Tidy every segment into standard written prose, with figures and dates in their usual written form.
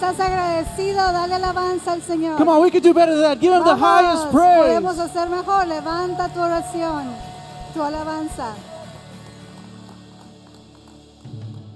¿Estás agradecido? Dale alabanza al Señor. Come on, we can do better than that. Give him the highest Vamos, praise. podemos hacer mejor. Levanta tu oración, tu alabanza.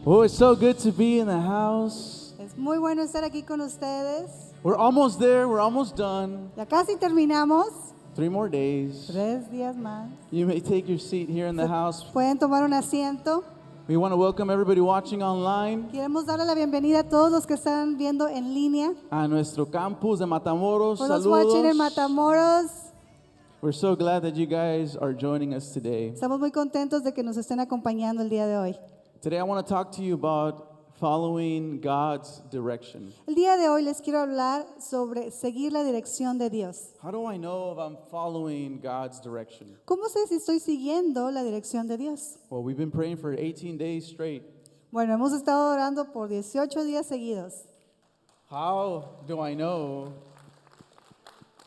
Oh, it's so good to be in the house. Es muy bueno estar aquí con ustedes. We're almost there. We're almost done. Ya casi terminamos. 3 more days. 3 días más. You may take your seat here in the house. Pueden tomar un asiento. We want to welcome everybody watching online Queremos darle la bienvenida a todos los que están viendo en línea. a nuestro campus de Matamoros. For those watching in Saludos. Matamoros. We're so glad that you guys are joining us today. Estamos muy contentos de que nos estén acompañando el día de hoy. Today I want to talk to you about following God's direction. El día de hoy les quiero hablar sobre seguir la dirección de Dios. How do I know if I'm following God's direction? ¿Cómo sé si estoy siguiendo la dirección de Dios? Well, we've been praying for 18 days straight. Bueno, hemos estado orando por 18 días seguidos. How do I know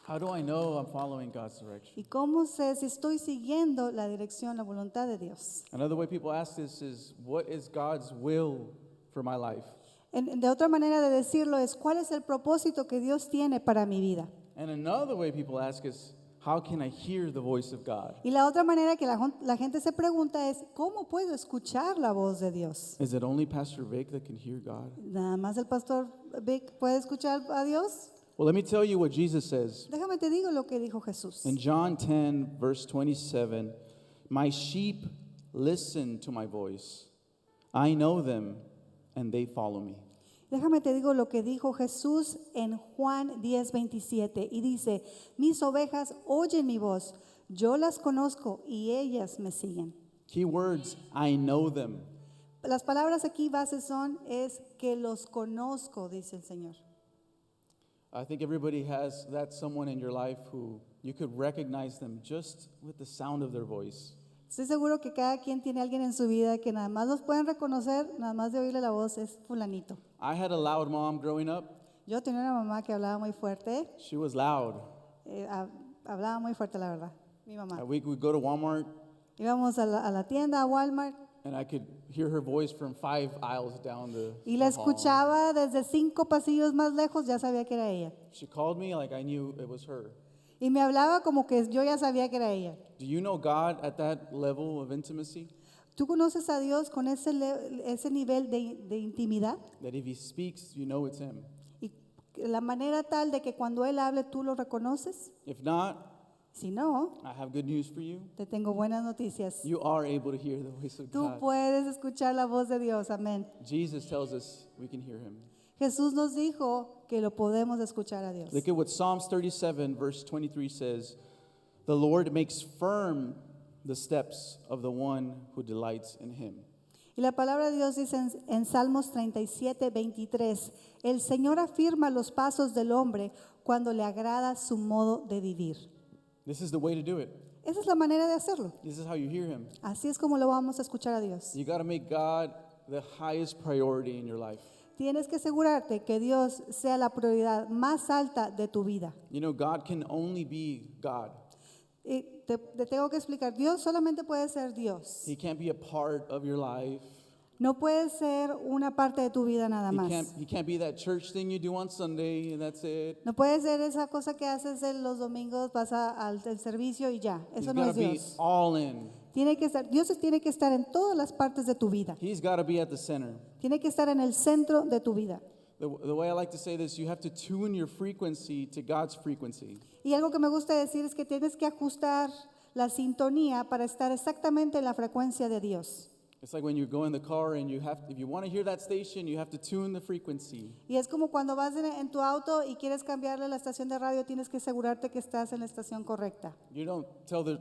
I'm following God's direction? ¿Y cómo sé si estoy siguiendo la dirección, la voluntad de Dios? Another way people ask this is, what is God's will for my life? De otra manera de decirlo es, ¿cuál es el propósito que Dios tiene para mi vida? And another way people ask is, how can I hear the voice of God? Y la otra manera que la gente se pregunta es, ¿cómo puedo escuchar la voz de Dios? Is it only Pastor Vic that can hear God? ¿Nada más el pastor Vic puede escuchar a Dios? Well, let me tell you what Jesus says. Déjame te digo lo que dijo Jesús. In John 10, verse 27, my sheep listen to my voice. I know them and they follow me. Déjame te digo lo que dijo Jesús en Juan 10:27 y dice, mis ovejas oyen mi voz, yo las conozco y ellas me siguen. Key words, I know them. Las palabras aquí bases son, es que los conozco, dice el Señor. I think everybody has that someone in your life who you could recognize them just with the sound of their voice. Estoy seguro que cada quien tiene alguien en su vida que nada más los pueden reconocer, nada más de oírle la voz es fulanito. I had a loud mom growing up. Yo tenía una mamá que hablaba muy fuerte, She was loud. Hablaba muy fuerte la verdad, mi mamá. We would go to Walmart Íbamos a la tienda, a Walmart, and I could hear her voice from 5 aisles down y la the hall. escuchaba desde 5 pasillos más lejos, ya sabía que era ella. She called me like I knew it was her. Y me hablaba como que yo ya sabía que era ella. Do you know God at that level of intimacy? ¿Tú conoces a Dios con ese nivel de intimidad? That if He speaks, you know it's Him. Y la manera tal de que cuando Él hable tú lo reconoces. If not, Si no, I have good news for you. te tengo buenas noticias. You are able to hear the voice of Tú God. puedes escuchar la voz de Dios, amén. Jesus tells us we can hear Him. Jesús nos dijo que lo podemos escuchar a Dios. Look at what Psalms 37, verse 23 says. The Lord makes firm the steps of the one who delights in Him. Y la palabra de Dios dice en Salmos 37:23, el Señor afirma los pasos del hombre cuando le agrada su modo de vivir. This is the way to do it. Esa es la manera de hacerlo. This is how you hear Him. Así es como lo vamos a escuchar a Dios. You got to make God the highest priority in your life. Tienes que asegurarte que Dios sea la prioridad más alta de tu vida. You know, God can only be God. Y te tengo que explicar, Dios solamente puede ser Dios. He can't be a part of your life. No puede ser una parte de tu vida nada más. He can't be that church thing you do on Sunday and that's it. No puede ser esa cosa que haces en los domingos, vas al servicio y ya. He's Eso no got es to be Dios. all in. Dios tiene que estar en todas las partes de tu vida. He's got to be at the center. Tiene que estar en el centro de tu vida. The way I like to say this, you have to tune your frequency to God's frequency. Y algo que me gusta decir es que tienes que ajustar la sintonía para estar exactamente en la frecuencia de Dios. It's like when you go in the car and if you want to hear that station, you have to tune the frequency. Y es como cuando vas en tu auto y quieres cambiarle la estación de radio, tienes que asegurarte que estás en la estación correcta. You don't tell the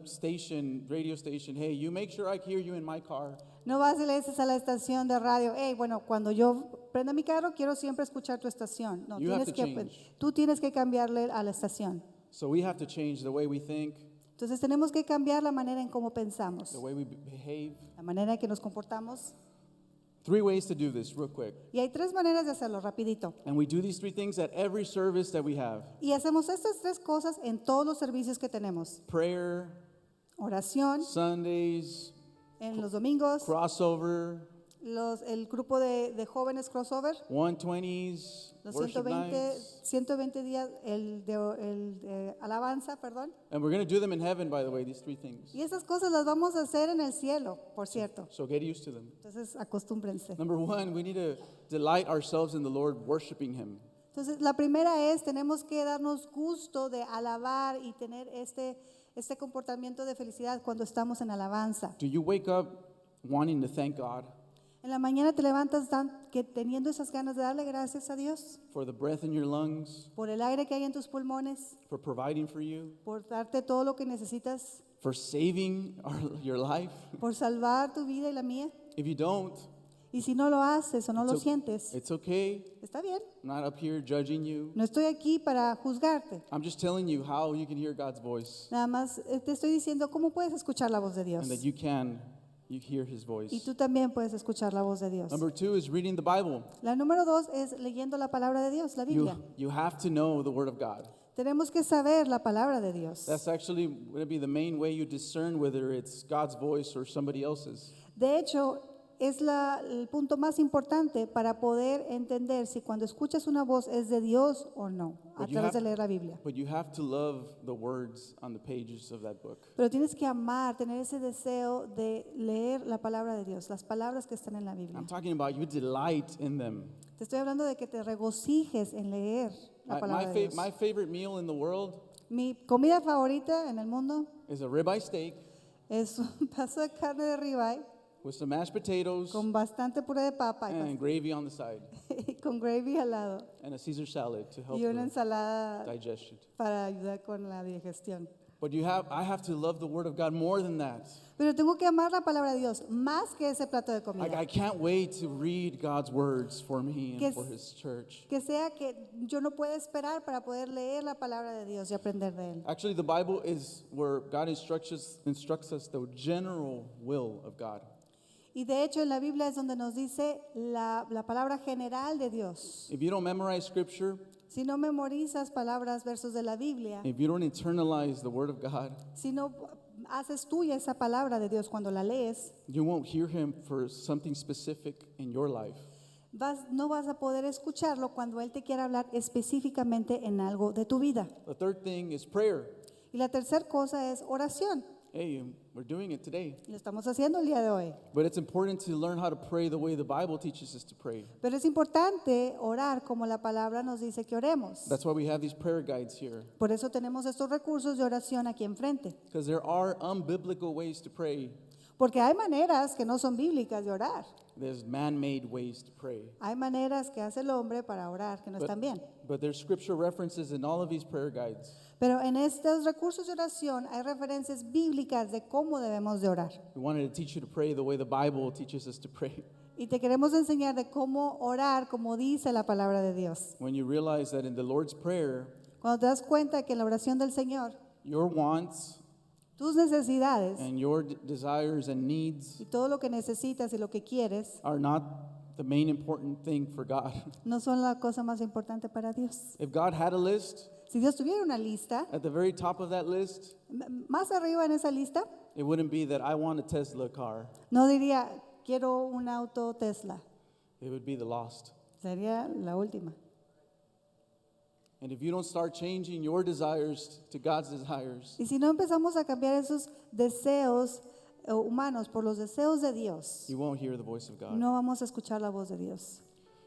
radio station, hey, you make sure I hear you in my car. No vas y le dices a la estación de radio, hey, bueno, cuando yo prenda mi carro, quiero siempre escuchar tu estación. No, You have to change. tú tienes que cambiarle a la estación. So we have to change the way we think, Entonces tenemos que cambiar la manera en cómo pensamos, the way we behave. la manera en que nos comportamos. 3 ways to do this real quick. Y hay 3 maneras de hacerlo, rapidito. And we do these 3 things at every service that we have. Y hacemos estas 3 cosas en todos los servicios que tenemos. Prayer, Oración, Sundays, en los domingos, crossover, el grupo de jóvenes crossover, 120s, Los worship 120, nights. 120 días, el de alabanza, perdón. And we're going to do them in heaven, by the way, these three things. Y esas cosas las vamos a hacer en el cielo, por cierto. So get used to them. Entonces, acostúmbrense. Number one, we need to delight ourselves in the Lord, worshiping Him. Entonces, la primera es, tenemos que darnos gusto de alabar y tener este comportamiento de felicidad cuando estamos en alabanza. Do you wake up wanting to thank God En la mañana te levantas teniendo esas ganas de darle gracias a Dios for the breath in your lungs, por el aire que hay en tus pulmones, for providing for you, por darte todo lo que necesitas, for saving your life? por salvar tu vida y la mía. If you don't, Y si no lo haces o no lo it's, sientes, it's okay. está bien. I'm not up here judging you. No estoy aquí para juzgarte. I'm just telling you how you can hear God's voice Nada más te estoy diciendo cómo puedes escuchar la voz de Dios. and that you hear His Y voice. tú también puedes escuchar la voz de Dios. Number two is reading the Bible. La número 2 es leyendo la palabra de Dios, la Biblia. You have to know the Word of God. Tenemos que saber la palabra de Dios. That's actually going to be the main way you discern whether it's God's voice or somebody else's. De hecho, es el punto más importante para poder entender si cuando escuchas una voz es de Dios o no, a But you través de have- leer la Biblia. But you have to love the words on the pages of that book. Pero tienes que amar, tener ese deseo de leer la palabra de Dios, las palabras que están en la Biblia. I'm talking about you delight in them. Te estoy hablando de que te regocijes en leer la palabra de Dios. My favorite meal in the world Mi comida favorita en el mundo is a ribeye steak es un pedazo de carne de ribeye with some mashed potatoes con bastante puré de papa and gravy on the side y con gravy al lado and a Caesar salad to help y una the ensalada digestion. para ayudar con la digestión. But I have to love the Word of God more than that. Pero tengo que amar la palabra de Dios más que ese plato de Like, comida. I can't wait to read God's words for me Que and for es- His church. Que sea que yo no pueda esperar para poder leer la palabra de Dios y aprender de él. Actually, the Bible is where God instructs us the general will of God. Y de hecho en la Biblia es donde nos dice la palabra general de Dios. If you don't memorize Scripture, Si no memorizas palabras, versos de la Biblia, if you don't internalize the Word of God, si no haces tuya esa palabra de Dios cuando la lees, you won't hear Him for something specific in your life. no vas a poder escucharlo cuando Él te quiera hablar específicamente en algo de tu vida. The third thing is prayer. Y la tercera cosa es oración. Hey, we're doing it today. Lo estamos haciendo el día de hoy. But it's important to learn how to pray the way the Bible teaches us to pray. Pero es importante orar como la palabra nos dice que oremos. That's why we have these prayer guides here. Por eso tenemos estos recursos de oración aquí enfrente. Because there are unbiblical ways to pray. Porque hay maneras que no son bíblicas de orar. There's man-made ways to pray. Hay maneras que hace el hombre para orar que no están bien. But there's scripture references in all of these prayer guides. Pero en estos recursos de oración hay referencias bíblicas de cómo debemos de orar. We wanted to teach you to pray the way the Bible teaches us to pray. Y te queremos enseñar de cómo orar como dice la palabra de Dios. When you realize that in the Lord's Prayer, Cuando te das cuenta que en la oración del Señor, your wants tus necesidades and your desires and needs y todo lo que necesitas y lo que quieres are not the main important thing for God. no son la cosa más importante para Dios. If God had a list, Si Dios tuviera una lista, at the very top of that list, más arriba en esa lista, it wouldn't be that I want a Tesla car. no diría, quiero un auto Tesla. It would be the lost. Sería la última. And if you don't start changing your desires to God's desires, Y si no empezamos a cambiar esos deseos humanos por los deseos de Dios, you won't hear the voice of God. no vamos a escuchar la voz de Dios.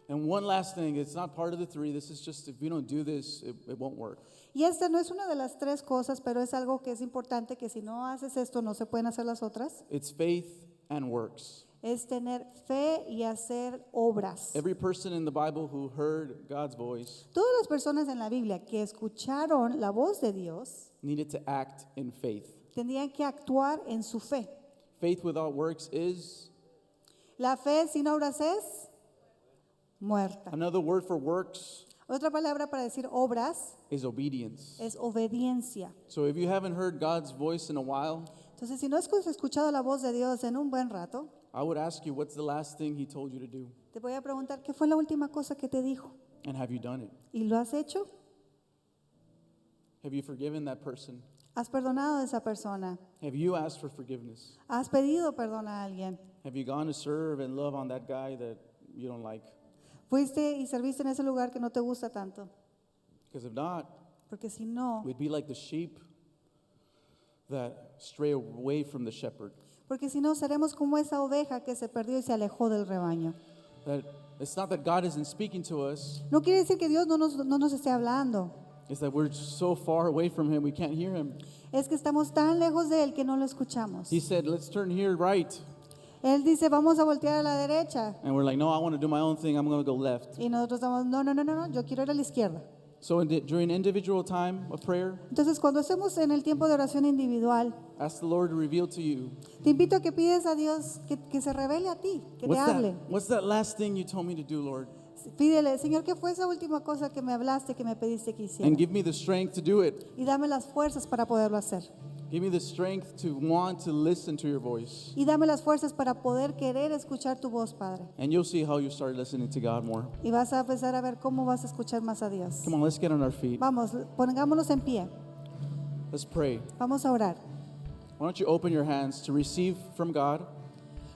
And one last thing, it's not part of the three. This is just if we don't do this, it won't work. Y esta no es una de las tres cosas, pero es algo que es importante, que si no haces esto no se pueden hacer las otras. It's faith and works. Es tener fe y hacer obras. Every person in the Bible who heard God's voice Todas las personas en la Biblia que escucharon la voz de Dios needed to act in faith. tendrían que actuar en su fe. Faith without works is La fe sin obras es muerta. another word for works Otra palabra para decir obras is obedience. es obediencia. So if you haven't heard God's voice in a while, Entonces, si no has escuchado la voz de Dios en un buen rato, I would ask you, what's the last thing He told you to do? te voy a preguntar, ¿qué fue la última cosa que te dijo? And have you done it? ¿Y lo has hecho? Have you forgiven that person? ¿Has perdonado a esa persona? Have you asked for forgiveness? ¿Has pedido perdón a alguien? Have you gone to serve and love on that guy that you don't like? Fuiste y serviste en ese lugar que no te gusta tanto. Because if not, Porque si no, we'd be like the sheep that stray away from the shepherd. seremos como esa oveja que se perdió y se alejó del rebaño. That it's not that God isn't speaking to us, No quiere decir que Dios no nos esté hablando. it's that we're so far away from him we can't hear him. Es que estamos tan lejos de Él que no lo escuchamos. He said, let's turn here right. Él dice, vamos a voltear a la derecha. And we're like, no, I want to do my own thing. I'm going to go left. Y nosotros estamos, no, yo quiero ir a la izquierda. So during individual time of prayer, Entonces, cuando estemos en el tiempo de oración individual, ask the Lord to reveal to you, te invito a que pides a Dios que se revele a ti, que te hable. what's that last thing you told me to do, Lord? Pídele, Señor, ¿qué fue esa última cosa que me hablaste, que me pediste que hiciera? And give me the strength to do it. Y dame las fuerzas para poderlo hacer. Give me the strength to want to listen to your voice. Y dame las fuerzas para poder querer escuchar tu voz, Padre. And you'll see how you start listening to God more. Y vas a empezar a ver cómo vas a escuchar más a Dios. Come on, let's get on our feet. Vamos, pongámonos en pie. Let's pray. Vamos a orar. Why don't you open your hands to receive from God,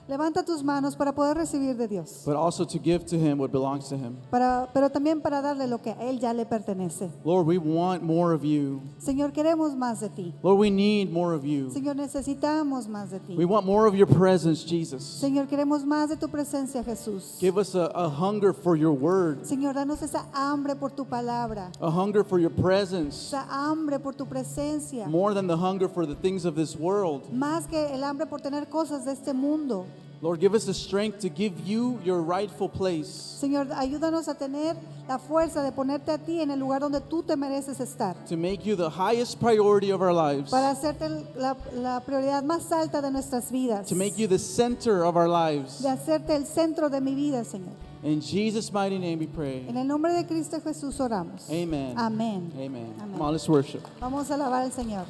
Levanta tus manos para poder recibir de Dios. but also to give to Him what belongs to Him. Pero también para darle lo que a Él ya le pertenece. Lord, we want more of you. Señor, queremos más de ti. Lord, we need more of you. Señor, necesitamos más de ti. We want more of your presence, Jesus. Señor, queremos más de tu presencia, Jesús. Give us a hunger for your word, Señor, danos esa hambre por tu palabra, a hunger for your presence, esa hambre por tu presencia, more than the hunger for the things of this world. más que el hambre por tener cosas de este mundo. Lord, give us the strength to give you your rightful place, Señor, ayúdanos a tener la fuerza de ponerte a ti en el lugar donde tú te mereces estar, to make you the highest priority of our lives, para hacerte la prioridad más alta de nuestras vidas, to make you the center of our lives. de hacerte el centro de mi vida, Señor. In Jesus' mighty name we pray. En el nombre de Cristo Jesús oramos. Amen. Amén. Amen. Amén. Come on, let's worship. Vamos a alabar al Señor.